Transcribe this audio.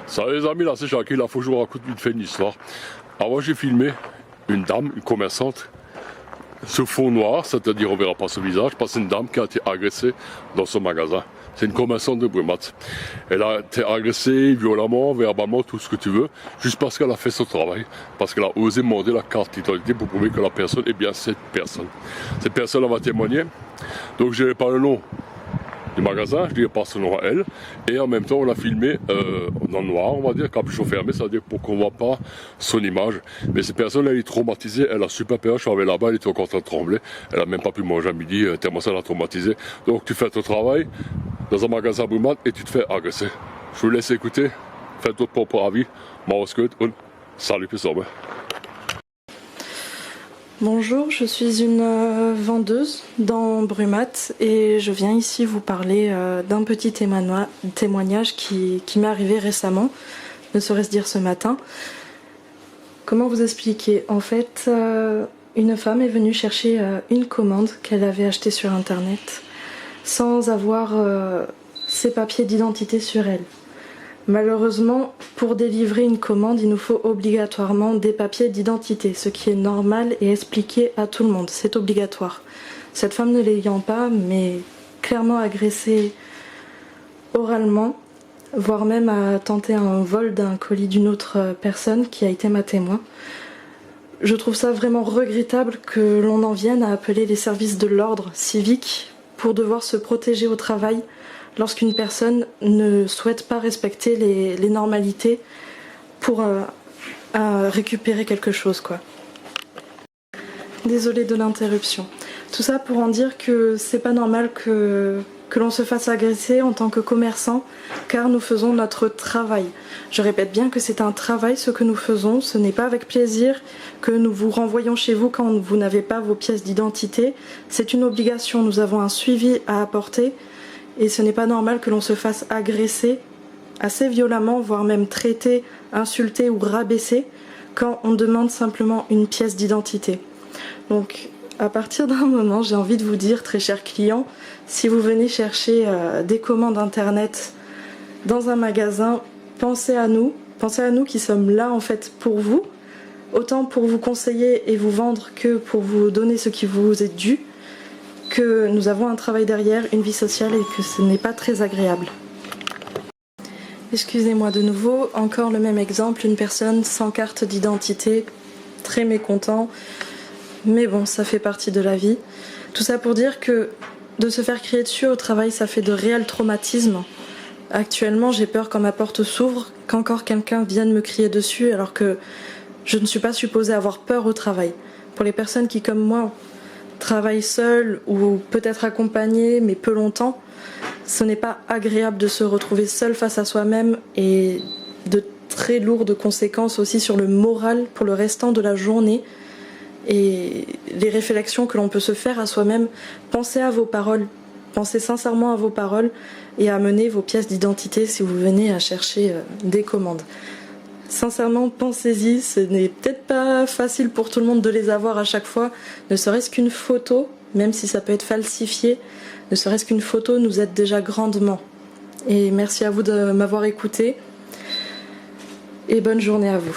Salut les amis, là c'est Jacques, là faut que je vous raconte vite fait une histoire. Avant j'ai filmé une dame, une commerçante, sur fond noir, c'est-à-dire on verra pas son visage, parce que c'est une dame qui a été agressée dans son magasin. C'est une commerçante de Brumath. Elle a été agressée violemment, verbalement, tout ce que tu veux, juste parce qu'elle a fait son travail, parce qu'elle a osé demander la carte d'identité pour prouver que la personne est bien cette personne. Cette personne elle va témoigner, donc je n'ai pas le nom du magasin, je dirais pas son nom à elle, et en même temps on l'a filmé dans le noir, on va dire, capuchon fermé, c'est-à-dire pour qu'on voit pas son image. Mais cette personne elle est traumatisée, elle a super peur, je suis arrivé là-bas, elle était encore en train de trembler, elle a même pas pu manger à midi, tellement ça l'a traumatisée. Donc tu fais ton travail dans un magasin à Brumath et tu te fais agresser. Je vous laisse écouter, faites votre propre avis, salut plus ça. Bonjour, je suis une vendeuse dans Brumath et je viens ici vous parler d'un petit témoignage qui m'est arrivé récemment, ne serait-ce dire ce matin. Comment vous expliquer? En fait, une femme est venue chercher une commande qu'elle avait achetée sur internet sans avoir ses papiers d'identité sur elle. Malheureusement, pour délivrer une commande, il nous faut obligatoirement des papiers d'identité, ce qui est normal et expliqué à tout le monde, c'est obligatoire. Cette femme ne l'ayant pas, mais clairement agressée oralement, voire même a tenté un vol d'un colis d'une autre personne qui a été ma témoin. Je trouve ça vraiment regrettable que l'on en vienne à appeler les services de l'ordre civique pour devoir se protéger au travail lorsqu'une personne ne souhaite pas respecter les normalités pour récupérer quelque chose, quoi. Désolée de l'interruption. Tout ça pour en dire que c'est pas normal que l'on se fasse agresser en tant que commerçant, car nous faisons notre travail. Je répète bien que c'est un travail ce que nous faisons, ce n'est pas avec plaisir que nous vous renvoyons chez vous quand vous n'avez pas vos pièces d'identité. C'est une obligation, nous avons un suivi à apporter. Et ce n'est pas normal que l'on se fasse agresser assez violemment, voire même traiter, insulter ou rabaisser quand on demande simplement une pièce d'identité. Donc à partir d'un moment, j'ai envie de vous dire, très chers clients, si vous venez chercher des commandes internet dans un magasin, pensez à nous qui sommes là en fait pour vous, autant pour vous conseiller et vous vendre que pour vous donner ce qui vous est dû, que nous avons un travail derrière, une vie sociale et que ce n'est pas très agréable. Excusez-moi de nouveau, encore le même exemple, une personne sans carte d'identité, très mécontent, mais bon, ça fait partie de la vie. Tout ça pour dire que de se faire crier dessus au travail, ça fait de réels traumatismes. Actuellement, j'ai peur quand ma porte s'ouvre, qu'encore quelqu'un vienne me crier dessus alors que je ne suis pas supposée avoir peur au travail. Pour les personnes qui, comme moi, travaille seul ou peut-être accompagné mais peu longtemps, ce n'est pas agréable de se retrouver seul face à soi-même et de très lourdes conséquences aussi sur le moral pour le restant de la journée et les réflexions que l'on peut se faire à soi-même. Pensez à vos paroles, pensez sincèrement à vos paroles et à mener vos pièces d'identité si vous venez à chercher des commandes. Sincèrement, pensez-y, ce n'est peut-être pas facile pour tout le monde de les avoir à chaque fois, ne serait-ce qu'une photo, même si ça peut être falsifié, ne serait-ce qu'une photo nous aide déjà grandement. Et merci à vous de m'avoir écouté, et bonne journée à vous.